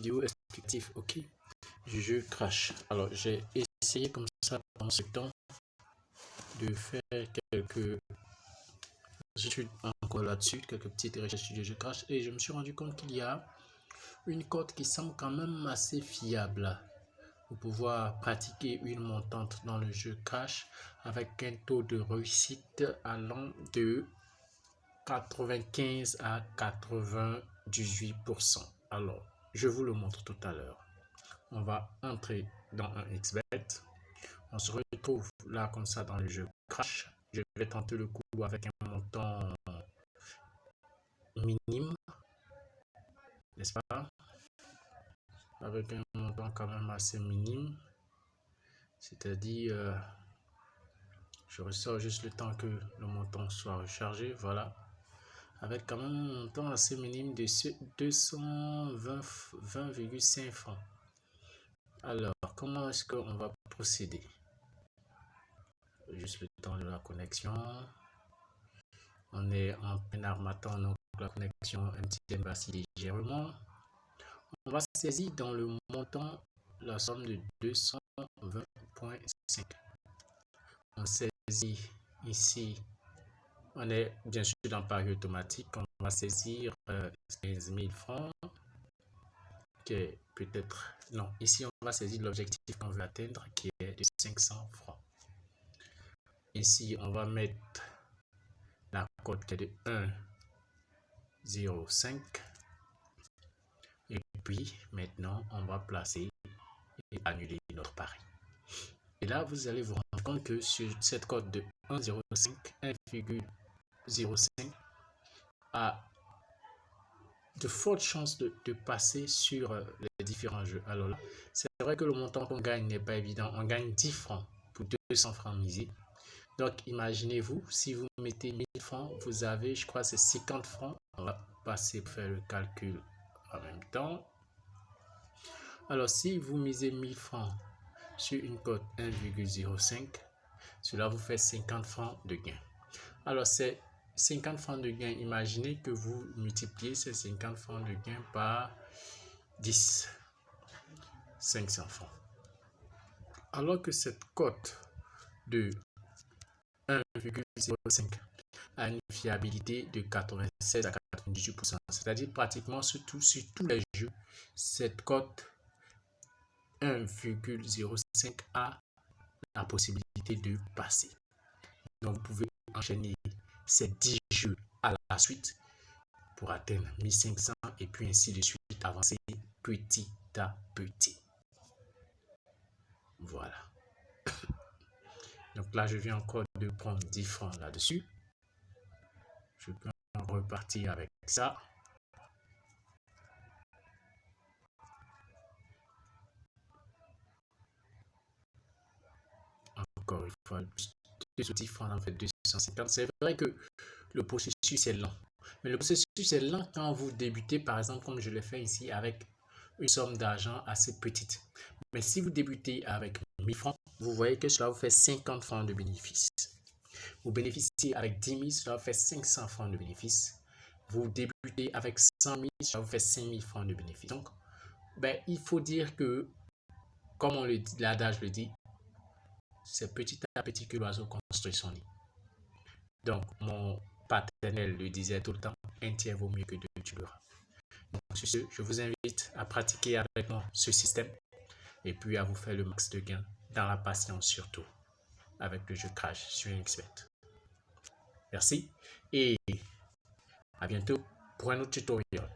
vidéo explicative, ok, du jeu Crash. Alors, j'ai essayé comme ça pendant ce temps de faire quelques études encore là-dessus, quelques petites recherches du jeu Crash, et je me suis rendu compte qu'il y a une cote qui semble quand même assez fiable pour pouvoir pratiquer une montante dans le jeu Crash avec un taux de réussite allant de 95 à 98%. Alors, je vous le montre tout à l'heure. On va entrer dans un XBet. On se retrouve là comme ça dans le jeu Crash. Je vais tenter le coup avec un montant minime, n'est-ce pas? Avec un montant quand même assez minime. C'est-à-dire, je ressors juste le temps que le montant soit rechargé. Voilà. Avec quand même un montant assez minime de 220,5 francs. Alors, comment est-ce qu'on va procéder? Juste le temps de la connexion. On est en plein armatan, donc la connexion MTN va s'y légèrement. On va saisir dans le montant la somme de 220,5. On saisit ici. On est bien sûr dans pari automatique. On va saisir 15 000 francs. Qui peut-être... Non, ici on va saisir l'objectif qu'on veut atteindre qui est de 500 francs. Ici on va mettre la cote qui est de 1,05. Et puis maintenant on va placer et annuler notre pari. Et là vous allez vous rendre compte que sur cette cote de 1,05, 1,05 a de fortes chances de passer sur les différents jeux. Alors là, c'est vrai que le montant qu'on gagne n'est pas évident. On gagne 10 francs pour 200 francs misés. Donc, imaginez-vous, si vous mettez 1000 francs, vous avez, je crois, c'est 50 francs. On va passer pour faire le calcul en même temps. Alors, si vous misez 1000 francs sur une cote 1,05, cela vous fait 50 francs de gain. Alors, c'est 50 francs de gain, imaginez que vous multipliez ces 50 francs de gain par 10, 500 francs. Alors que cette cote de 1,05 a une fiabilité de 96 à 98%, c'est-à-dire pratiquement sur tous les jeux, cette cote 1,05 a la possibilité de passer. Donc, vous pouvez enchaîner ces 10 jeux à la suite pour atteindre 1500 et puis ainsi de suite avancer petit à petit. Voilà. Donc là, je viens encore de prendre 10 francs là-dessus. Je peux en repartir avec ça. Encore une fois, 10 francs en fait 250. C'est vrai que le processus est lent. Mais le processus est lent quand vous débutez, par exemple, comme je l'ai fait ici, avec une somme d'argent assez petite. Mais si vous débutez avec 1000 francs, vous voyez que cela vous fait 50 francs de bénéfice. Vous bénéficiez avec 10 000, cela vous fait 500 francs de bénéfice. Vous débutez avec 100 000, cela vous fait 5 000 francs de bénéfice. Donc, il faut dire que, comme l'adage le dit, c'est petit à petit que l'oiseau construit son nid. Donc, mon paternel le disait tout le temps, un tiers vaut mieux que deux, tu l'auras. Donc, sur ce, je vous invite à pratiquer avec moi ce système et puis à vous faire le max de gains dans la patience surtout avec le jeu Crash sur XBet. Merci et à bientôt pour un autre tutoriel.